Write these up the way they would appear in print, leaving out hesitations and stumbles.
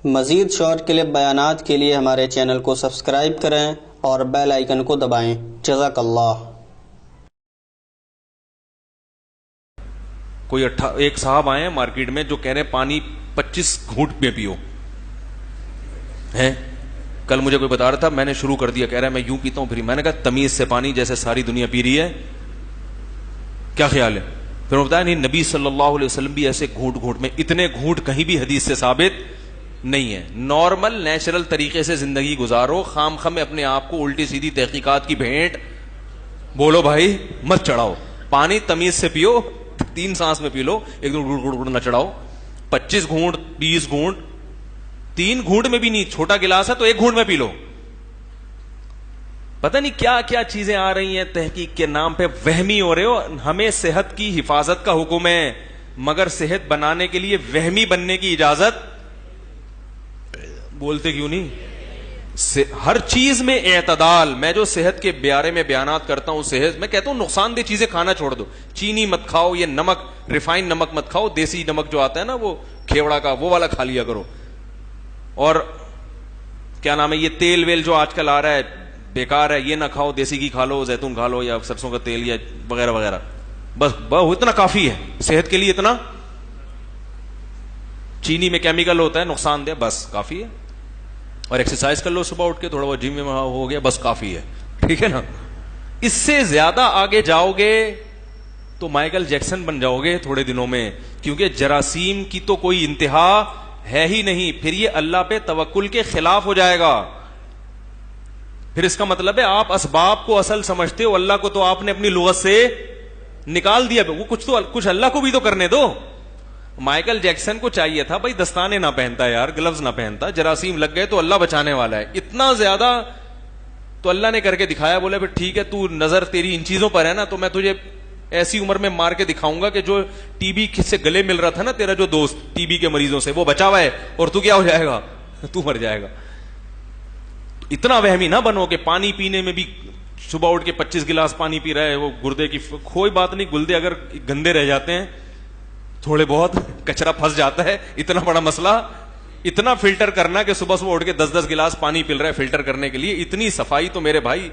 مزید شعر کے لیے بیانات کے لیے ہمارے چینل کو سبسکرائب کریں اور بیل آئیکن کو دبائیں۔ جزاک اللہ۔ کوئی ایک صاحب آئے ہیں مارکیٹ میں جو کہہ رہے ہیں پانی 25 گھونٹ میں پیو ہے۔ کل مجھے کوئی بتا رہا تھا، میں نے شروع کر دیا، کہہ رہا ہے میں یوں پیتا ہوں، پھر میں نے کہا تمیز سے پانی جیسے ساری دنیا پی رہی ہے، کیا خیال ہے؟ پھر وہ بتایا نہیں، نبی صلی اللہ علیہ وسلم بھی ایسے گھونٹ گھونٹ میں، اتنے گھونٹ کہیں بھی حدیث سے ثابت نہیں ہے۔ نارمل نیچرل طریقے سے زندگی گزارو، خام خم میں اپنے آپ کو الٹی سیدھی تحقیقات کی بھینٹ بولو بھائی مت چڑھاؤ۔ پانی تمیز سے پیو، 3 سانس میں پی لو، ایک دم گڑ گڑ گڑ نہ چڑھاؤ۔ 25 گھونٹ 20 گھونٹ، 3 گھونٹ میں بھی نہیں، چھوٹا گلاس ہے تو 1 گھونٹ میں پی لو۔ پتہ نہیں کیا کیا چیزیں آ رہی ہیں تحقیق کے نام پہ، وہمی ہو رہے ہو۔ ہمیں صحت کی حفاظت کا حکم ہے، مگر صحت بنانے کے لیے وہمی بننے کی اجازت بولتے کیوں نہیں؟ ہر چیز میں اعتدال۔ میں جو صحت کے بارے میں بیانات کرتا ہوں، صحت میں کہتا ہوں نقصان دہ چیزیں کھانا چھوڑ دو، چینی مت کھاؤ، یہ نمک ریفائن نمک مت کھاؤ، دیسی نمک جو آتا ہے نا وہ کھیوڑا کا، وہ والا کھا لیا کرو۔ اور کیا نام ہے یہ تیل ویل جو آج کل آ رہا ہے بیکار ہے، یہ نہ کھاؤ، دیسی گھی کھا لو، زیتون کھا لو، یا سرسوں کا تیل یا وغیرہ وغیرہ، بس اتنا کافی ہے صحت کے لیے۔ اتنا چینی میں کیمیکل ہوتا ہے نقصان دہ، بس کافی ہے۔ اور ایکسرسائز کر لو صبح اٹھ کے، تھوڑا بہت جم میں ہو گیا، بس کافی ہے، ٹھیک ہے نا۔ اس سے زیادہ آگے جاؤ گے تو مائیکل جیکسن بن جاؤ گے تھوڑے دنوں میں، کیونکہ جراثیم کی تو کوئی انتہا ہے ہی نہیں۔ پھر یہ اللہ پہ توکل کے خلاف ہو جائے گا۔ پھر اس کا مطلب ہے آپ اسباب کو اصل سمجھتے ہو، اللہ کو تو آپ نے اپنی لغت سے نکال دیا۔ وہ کچھ اللہ کو بھی تو کرنے دو۔ مائیکل جیکسن کو چاہیے تھا بھائی دستانے نہ پہنتا یار، گلوز نہ پہنتا، جراثیم لگ گئے تو اللہ بچانے والا ہے۔ اتنا زیادہ تو اللہ نے کر کے دکھایا، بولے پھر ٹھیک ہے تو نظر تیری ان چیزوں پر ہے نا، تو میں تجھے ایسی عمر میں مار کے دکھاؤں گا کہ جو ٹی بی سے گلے مل رہا تھا نا تیرا جو دوست ٹی بی کے مریضوں سے، وہ بچا ہوا ہے، اور تو کیا ہو جائے گا؟ تو مر جائے گا۔ اتنا وہمی نہ بنو کہ پانی پینے میں بھی صبح اٹھ کے 25 گلاس پانی پی رہا ہے، وہ گردے کی کوئی بات نہیں، گردے اگر گندے رہ جاتے ہیں، تھوڑے بہت کچرا پھنس جاتا ہے، اتنا بڑا مسئلہ، اتنا فلٹر کرنا کہ صبح صبح اٹھ کے 10 گلاس پانی پی رہا ہے فلٹر کرنے کے لیے، اتنی صفائی تو میرے بھائی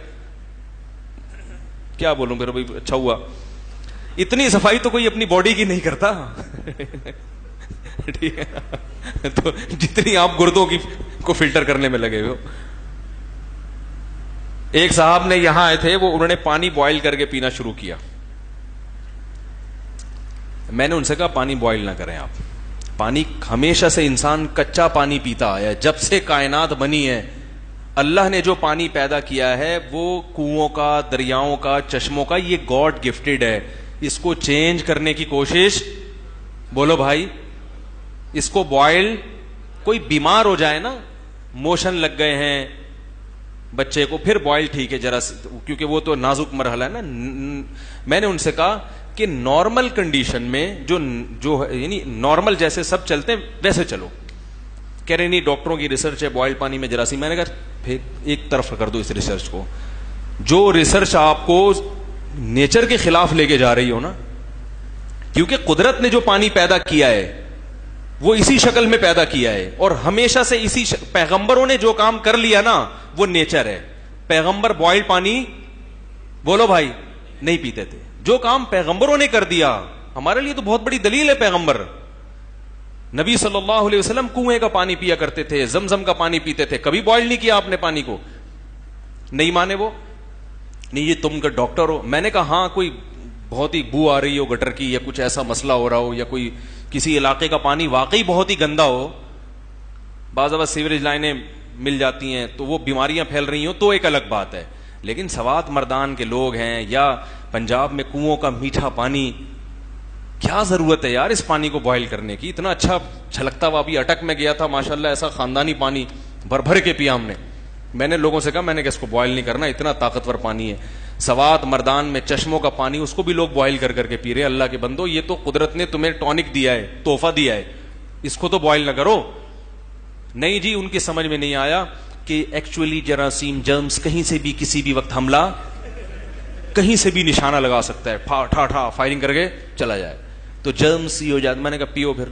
کیا بولوں پھر بھائی، اچھا ہوا اتنی صفائی تو کوئی اپنی باڈی کی نہیں کرتا، ٹھیک ہے، تو جتنی آپ گردوں کی کو فلٹر کرنے میں لگے ہو۔ ایک صاحب نے یہاں آئے تھے، انہوں نے پانی بوائل کر کے پینا شروع کیا۔ میں نے ان سے کہا پانی بوائل نہ کریں آپ، پانی ہمیشہ سے انسان کچا پانی پیتا آیا ہے، جب سے کائنات بنی ہے اللہ نے جو پانی پیدا کیا ہے وہ کنووں کا، دریاؤں کا، چشموں کا، یہ گاڈ گفٹڈ ہے۔ اس کو چینج کرنے کی کوشش، بولو بھائی، اس کو بوائل، کوئی بیمار ہو جائے نا، موشن لگ گئے ہیں بچے کو، پھر بوائل ٹھیک ہے ذرا، کیونکہ وہ تو نازک مرحلہ ہے نا۔ میں نے ان سے کہا کہ نارمل کنڈیشن میں جو یعنی نارمل جیسے سب چلتے ہیں ویسے چلو۔ کہہ رہے نہیں ڈاکٹروں کی ریسرچ ہے بوائل پانی میں جراثیم۔ میں نے کہا پھر ایک طرف کر دو اس ریسرچ کو، جو ریسرچ آپ کو نیچر کے خلاف لے کے جا رہی ہو نا، کیونکہ قدرت نے جو پانی پیدا کیا ہے وہ اسی شکل میں پیدا کیا ہے، اور ہمیشہ سے اسی پیغمبروں نے جو کام کر لیا نا وہ نیچر ہے۔ پیغمبر بوائل پانی، بولو بھائی، نہیں پیتے تھے۔ جو کام پیغمبروں نے کر دیا، ہمارے لیے تو بہت بڑی دلیل ہے پیغمبر۔ نبی صلی اللہ علیہ وسلم کنویں کا پانی پیا کرتے تھے، زمزم کا پانی پیتے تھے، کبھی بوائل نہیں کیا آپ نے پانی کو۔ نہیں مانے وہ، نہیں یہ تم کا ڈاکٹر ہو۔ میں نے کہا ہاں کوئی بہت ہی بو آ رہی ہو گٹر کی، یا کچھ ایسا مسئلہ ہو رہا ہو، یا کوئی کسی علاقے کا پانی واقعی بہت ہی گندا ہو، بعض اوقات سیوریج لائنیں مل جاتی ہیں تو وہ بیماریاں پھیل رہی ہوں تو ایک الگ بات ہے، لیکن سوات مردان کے لوگ ہیں یا پنجاب میں کنووں کا میٹھا پانی، کیا ضرورت ہے یار اس پانی کو بوائل کرنے کی؟ اتنا اچھا چھلکتا ہوا، ابھی اٹک میں گیا تھا ماشاءاللہ، ایسا خاندانی پانی بھر بھر کے پیا ہم نے۔ میں نے لوگوں سے کہا، میں نے کہ اس کو بوائل نہیں کرنا، اتنا طاقتور پانی ہے۔ سوات مردان میں چشموں کا پانی، اس کو بھی لوگ بوائل کر کر کے پی رہے۔ اللہ کے بندو، یہ تو قدرت نے تمہیں ٹونک دیا ہے، تحفہ دیا ہے، اس کو تو بوائل نہ کرو۔ نہیں جی، ان کی سمجھ میں نہیں آیا کہ ایکچولی جراثیم، جرمز کہیں سے بھی کسی بھی وقت حملہ، کہیں سے بھی نشانہ لگا سکتا ہے، ٹھا ٹھا فائرنگ کر کے چلا جائے تو جرمز ہی ہو جاتا۔ میں نے کہا پیو، پھر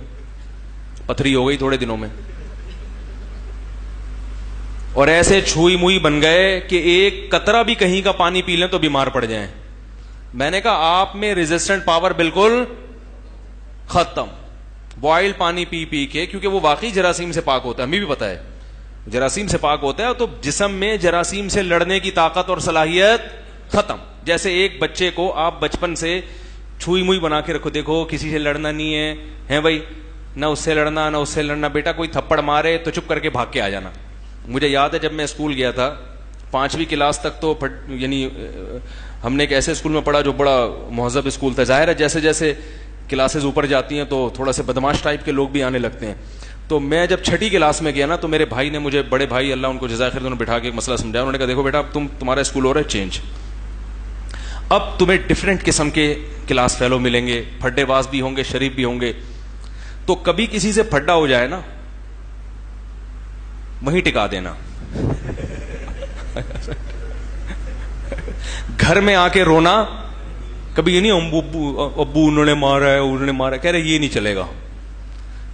پتھری ہو گئی تھوڑے دنوں میں۔ اور ایسے چھوئی موئی بن گئے کہ ایک قطرہ بھی کہیں کا پانی پی لیں تو بیمار پڑ جائیں. میں نے کہا آپ میں ریزسٹنٹ پاور بالکل ختم. بوائل پانی پی پی کے, کیونکہ وہ واقعی جراثیم سے پاک ہوتا ہے, ہمیں بھی پتا ہے جراثیم سے پاک ہوتا ہے, تو جسم میں جراثیم سے لڑنے کی طاقت اور صلاحیت ختم. جیسے ایک بچے کو آپ بچپن سے چھوئی موئی بنا کے رکھو, دیکھو کسی سے لڑنا نہیں ہے بھائی, نہ اس سے لڑنا نہ اس سے لڑنا, بیٹا کوئی تھپڑ مارے تو چپ کر کے بھاگ کے آ جانا. مجھے یاد ہے جب میں اسکول گیا تھا 5ویں کلاس تک, تو یعنی ہم نے ایک ایسے اسکول میں پڑھا جو بڑا مہذب اسکول تھا. ظاہر ہے جیسے جیسے کلاسز اوپر جاتی ہیں تو تھوڑا سے بدماش ٹائپ کے لوگ بھی آنے لگتے ہیں. تو میں جب 6ٹھی کلاس میں گیا نا, تو میرے بھائی نے مجھے, بڑے بھائی اللہ ان کو جزائے خیر, انہوں نے بٹھا کے ایک مسئلہ سمجھایا. انہوں نے کہا دیکھو بیٹا تمہارا اسکول ہو رہا ہے چینج, اب تمہیں ڈفرینٹ قسم کے کلاس فیلو ملیں گے, پھڈے باز بھی ہوں گے, شریف بھی ہوں گے. تو کبھی کسی سے پھڈا ہو جائے نا, وہیں ٹکا دینا. گھر میں آ کے رونا, کبھی یہ نہیں ابو انہوں نے مارا ہے, انہوں نے مارا ہے, کہہ رہے یہ نہیں چلے گا.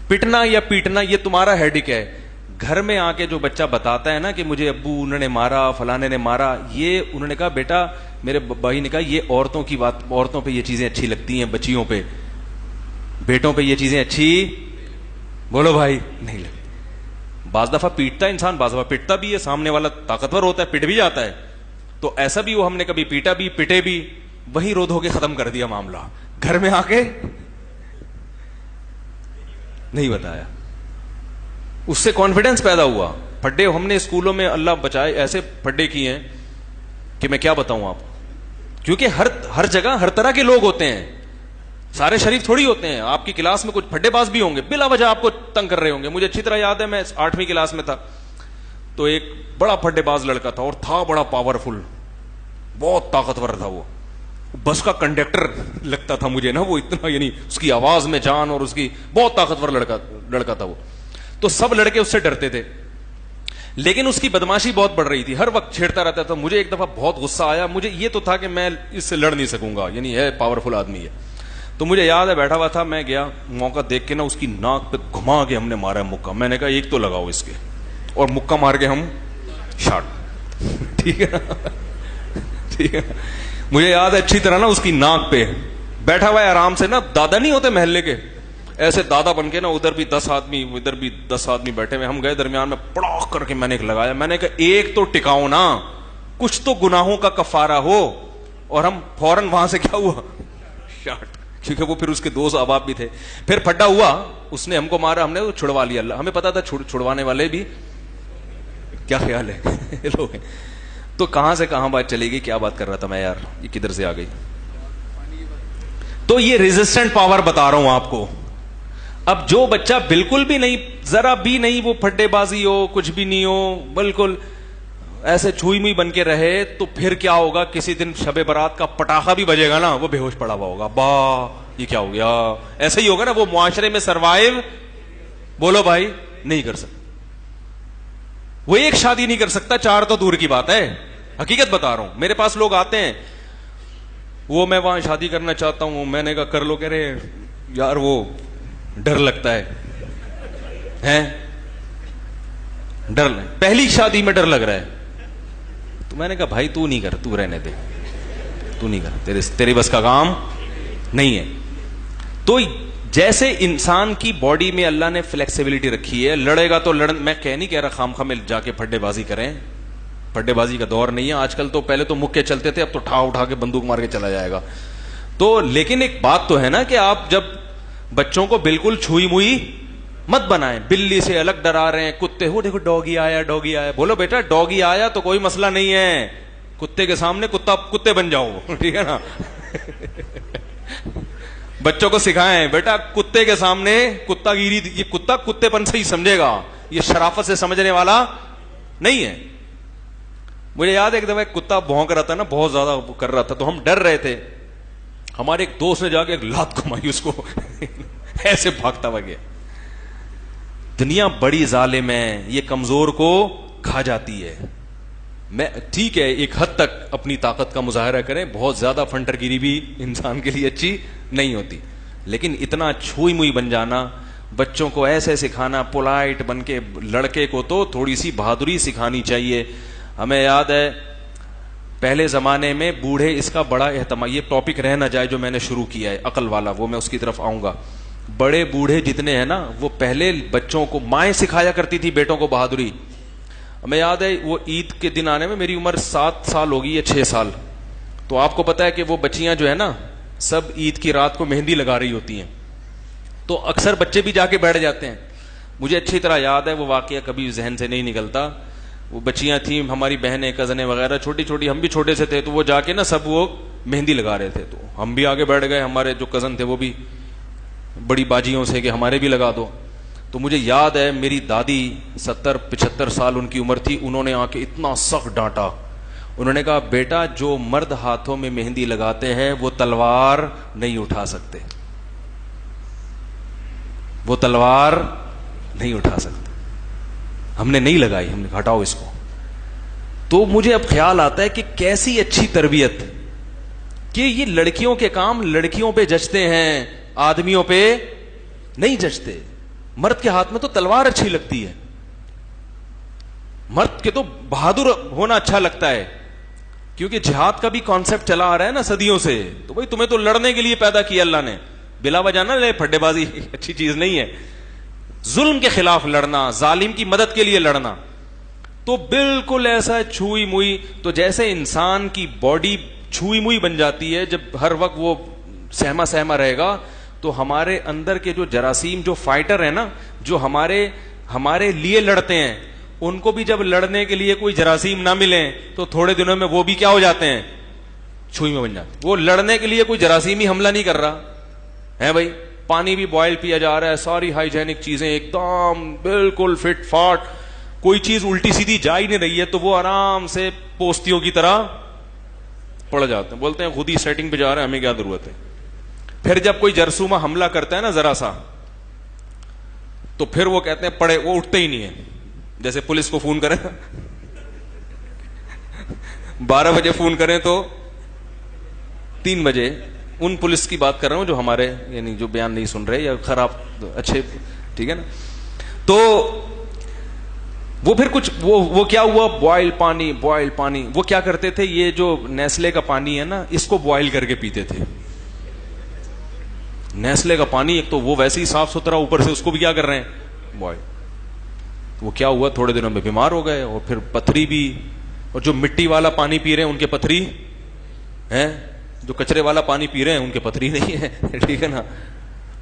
پٹنا یا پیٹنا یہ تمہارا ہیڈک ہے. گھر میں آ کے جو بچہ بتاتا ہے نا کہ مجھے ابو انہوں نے مارا, فلانے نے مارا, یہ انہوں نے کہا بیٹا, میرے بھائی نے کہا یہ عورتوں کی بات, عورتوں پہ یہ چیزیں اچھی لگتی ہیں, بچیوں پہ, بیٹوں پہ یہ چیزیں اچھی, بولو بھائی, نہیں لگتی. بعض دفعہ پیٹتا ہے انسان, بعض دفعہ پٹتا بھی ہے, سامنے والا طاقتور ہوتا ہے, پٹ بھی جاتا ہے. تو ایسا بھی وہ, ہم نے کبھی پیٹا بھی, پٹے بھی, وہی رو دھو کے ختم کر دیا معاملہ. گھر میں آ کے نہیں بتایا, اس سے کانفیڈنس پیدا ہوا. پھڈے ہم نے اسکولوں میں اللہ بچائے ایسے پھڈے کیے ہیں کہ میں کیا بتاؤں آپ, کیونکہ ہر جگہ ہر طرح کے لوگ ہوتے ہیں, سارے شریف تھوڑی ہوتے ہیں. آپ کی کلاس میں کچھ پھڈے باز بھی ہوں گے, بلا وجہ آپ کو تنگ کر رہے ہوں گے. مجھے اچھی طرح یاد ہے میں 8ویں کلاس میں تھا, تو ایک بڑا پھڈے باز لڑکا تھا, اور تھا بڑا پاورفل, بہت طاقتور تھا. وہ بس کا کنڈکٹر لگتا تھا مجھے نا, وہ اتنا, یعنی اس کی آواز میں جان, اور اس کی بہت طاقتور لڑکا تھا وہ. تو سب لڑکے اس سے ڈرتے تھے, لیکن اس کی بدماشی بہت بڑھ رہی تھی, ہر وقت چھیڑتا رہتا تھا. مجھے ایک دفعہ بہت غصہ آیا, مجھے یہ تو تھا کہ میں اس سے لڑ نہیں سکوں گا, یعنی ہے پاورفل آدمی ہے. تو مجھے یاد ہے بیٹھا ہوا تھا, میں گیا, موقع دیکھ کے نا اس کی ناک پہ گھما کے ہم نے مارا مکہ. میں نے کہا ایک تو لگاؤ اس کے, اور مکہ مار کے ہم شاٹ. ٹھیک ہے نا, ٹھیک ہے. مجھے یاد ہے اچھی طرح نا اس کی ناک پہ بیٹھا ہوا ہے آرام سے نا, دادا نہیں ہوتے محلے کے, ایسے دادا بن کے نا, ادھر بھی 10 آدمی ادھر بھی 10 آدمی بیٹھے ہوئے. ہم گئے درمیان میں, پڑاخ کر کے میں نے ایک لگایا. میں نے کہا ایک تو ٹکاؤ نا, کچھ تو گناہوں کا کفارہ ہو. اور ہم فوراً وہاں سے کیا ہوا, شاٹ, کیونکہ وہ پھر اس کے دوست احباب بھی تھے. پھر پھڈا ہوا, اس نے ہم کو مارا, ہم نے وہ چھڑوا لیا. اللہ ہمیں پتا تھا چھڑوانے والے بھی کیا خیال ہے لوگ ہیں. تو کہاں سے کہاں بات چلے گی, کیا بات کر رہا تھا میں یار, یہ کدھر سے آ گئی. تو یہ ریزسٹنٹ پاور بتا رہا ہوں آپ کو. اب جو بچہ بالکل بھی نہیں, ذرا بھی نہیں, وہ پھڈے بازی ہو, کچھ بھی نہیں ہو, بالکل ایسے چھوئی موئی بن کے رہے, تو پھر کیا ہوگا, کسی دن شب برات کا پٹاخہ بھی بجے گا نا, وہ بے ہوش پڑا ہوا ہوگا, با یہ کیا ہو گیا, ایسا ہی ہوگا نا. وہ معاشرے میں سروائیو, بولو بھائی, نہیں کر سکتا. وہ ایک شادی نہیں کر سکتا, 4 تو دور کی بات ہے. حقیقت بتا رہا ہوں, میرے پاس لوگ آتے ہیں, وہ میں وہاں شادی کرنا چاہتا ہوں, میں نے کہا کر لو. کہہ رہے یار وہ ڈر لگتا ہے, ڈر, پہلی شادی میں ڈر لگ رہا ہے. تو میں نے کہا بھائی تو نہیں کر, تو رہنے دے, تو نہیں کر, تیری بس کا کام نہیں ہے. تو جیسے انسان کی باڈی میں اللہ نے فلیکسیبلٹی رکھی ہے, لڑے گا تو میں نہیں کہہ رہا خام خام جا کے پھڈے بازی کریں, پھڈے بازی کا دور نہیں ہے آج کل. تو پہلے تو مکے چلتے تھے, اب تو اٹھا کے بندوق مار کے چلا جائے گا. تو لیکن ایک بات تو ہے نا کہ آپ جب بچوں کو بالکل چھوئی موئی مت بنائیں. بلی سے الگ ڈرا رہے ہیں, کتے, ہو دیکھو ڈوگی آیا, ڈوگی آیا. بولو بیٹا ڈوگی آیا تو کوئی مسئلہ نہیں ہے, کتے کے سامنے کتے بن جاؤ, ٹھیک ہے نا. بچوں کو سکھائیں بیٹا کتے کے سامنے کتا گیری, یہ کتا کتے پن سے ہی سمجھے گا, یہ شرافت سے سمجھنے والا نہیں ہے. مجھے یاد ہے ایک دفعہ کتا بھونک رہا تھا نا, بہت زیادہ کر رہا تھا, تو ہم ڈر رہے تھے. ہمارے ایک دوست نے جا کے ایک لات گھمائی اس کو, ایسے بھاگتا ہوا گیا. دنیا بڑی ظالم ہے, یہ کمزور کو کھا جاتی ہے. میں ٹھیک ہے ایک حد تک اپنی طاقت کا مظاہرہ کریں, بہت زیادہ فنٹر گیری بھی انسان کے لیے اچھی نہیں ہوتی, لیکن اتنا چھوئی موئی بن جانا, بچوں کو ایسے سکھانا، پولائٹ بن کے. لڑکے کو تو تھوڑی سی بہادری سکھانی چاہیے. ہمیں یاد ہے پہلے زمانے میں بوڑھے، اس کا بڑا اہتمام، یہ ٹاپک رہ نہ جائے جو میں نے شروع کیا ہے عقل والا، وہ میں اس کی طرف آؤں گا. بڑے بوڑھے جتنے ہیں نا، وہ پہلے بچوں کو، مائیں سکھایا کرتی تھی بیٹوں کو بہادری. ہمیں یاد ہے وہ عید کے دن آنے میں، میری عمر 7 سال ہوگی یا 6 سال، تو آپ کو پتا ہے کہ وہ بچیاں جو ہے نا سب عید کی رات کو مہندی لگا رہی ہوتی ہیں، تو اکثر بچے بھی جا کے بیٹھ جاتے ہیں. مجھے اچھی طرح یاد ہے وہ واقعہ، کبھی ذہن سے نہیں نکلتا. وہ بچیاں تھیں ہماری بہنیں، کزنیں وغیرہ، چھوٹی چھوٹی، ہم بھی چھوٹے سے تھے، تو وہ جا کے نا سب وہ مہندی لگا رہے تھے، تو ہم بھی آگے بیٹھ گئے. ہمارے جو کزن تھے وہ بھی بڑی باجیوں سے کہ ہمارے بھی لگا دو. تو مجھے یاد ہے میری دادی 70-75 سال ان کی عمر تھی، انہوں نے آ کے اتنا سخت ڈانٹا. انہوں نے کہا بیٹا جو مرد ہاتھوں میں مہندی لگاتے ہیں وہ تلوار نہیں اٹھا سکتے، وہ تلوار نہیں اٹھا سکتے. ہم نے نہیں لگائی، ہم نے ہٹاؤ اس کو. تو مجھے اب خیال آتا ہے کہ کیسی اچھی تربیت کہ یہ لڑکیوں کے کام لڑکیوں پہ جچتے ہیں، آدمیوں پہ نہیں جچتے. مرد کے ہاتھ میں تو تلوار اچھی لگتی ہے، مرد کے تو بہادر ہونا اچھا لگتا ہے، کیونکہ جہاد کا بھی کانسیپٹ چلا آ رہا ہے نا صدیوں سے. تو بھائی تمہیں تو لڑنے کے لیے پیدا کیا اللہ نے، بلا وجہ نہ لے. پھڈے بازی اچھی چیز نہیں ہے. ظلم کے خلاف لڑنا، ظالم کی مدد کے لیے لڑنا. تو بالکل ایسا چھوئی موئی، تو جیسے انسان کی باڈی چھوئی موئی بن جاتی ہے جب ہر وقت وہ سہما سہما رہے گا، تو ہمارے اندر کے جو جراثیم، جو فائٹر ہیں نا، جو ہمارے لیے لڑتے ہیں، ان کو بھی جب لڑنے کے لیے کوئی جراثیم نہ ملیں تو تھوڑے دنوں میں وہ بھی کیا ہو جاتے ہیں، چھوئی میں بن جاتے ہیں. وہ لڑنے کے لیے کوئی جراثیم ہی حملہ نہیں کر رہا ہے. بھائی پانی بھی بوائل پیا جا رہا ہے، ساری ہائیجینک چیزیں ایک دم بالکل فٹ فاٹ، کوئی چیز الٹی سیدھی جا ہی نہیں رہی ہے، تو وہ آرام سے پوستیوں کی طرح پڑ جاتے ہیں. بولتے ہیں خود ہی سیٹنگ پہ جا رہے ہیں، ہمیں کیا ضرورت ہے. پھر جب کوئی جرثومہ حملہ کرتا ہے نا ذرا سا، تو پھر وہ کہتے ہیں پڑے، وہ اٹھتے ہی نہیں ہیں. جیسے پولیس کو فون کریں 12 بجے فون کریں تو 3 بجے، ان پولیس کی بات کر رہا ہوں جو ہمارے یعنی جو بیان نہیں سن رہے یا خراب اچھے، ٹھیک ہے نا. تو وہ پھر کچھ وہ کیا ہوا، بوائل پانی وہ کیا کرتے تھے، یہ جو نیسلے کا پانی ہے نا اس کو بوائل کر کے پیتے تھے. نیسلے کا پانی ایک تو وہ ویسے ہی صاف ستھرا، اوپر سے اس کو بھی کیا کر رہے ہیں، بوائل. وہ کیا ہوا، تھوڑے دنوں میں بیمار ہو گئے، اور پھر پتھری بھی. اور جو مٹی والا پانی پی رہے ہیں ان کے پتھری ہیں، جو کچرے والا پانی پی رہے ہیں ان کے پتھری نہیں ہے ٹھیک ہے نا.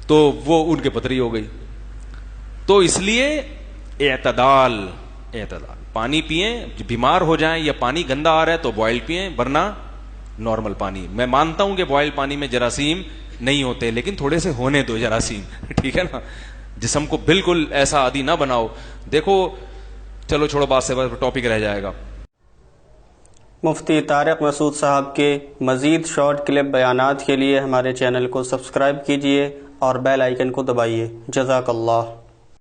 تو وہ ان کے پتھری ہو گئی. تو اس لیے اعتدال، پانی پئیں. بیمار ہو جائیں یا پانی گندا آ رہا ہے تو بوائل پئیں، ورنہ نارمل پانی. میں مانتا ہوں کہ بوائل پانی میں جراثیم نہیں ہوتے، لیکن تھوڑے سے ہونے دو جراثیم ٹھیک ہے نا. جسم کو بالکل ایسا عادی نہ بناؤ. دیکھو چلو چھوڑو بات سے، ٹاپک رہ جائے گا. مفتی طارق مسعود صاحب کے مزید شارٹ کلپ بیانات کے لیے ہمارے چینل کو سبسکرائب کیجیے اور بیل آئیکن کو دبائیے. جزاک اللہ.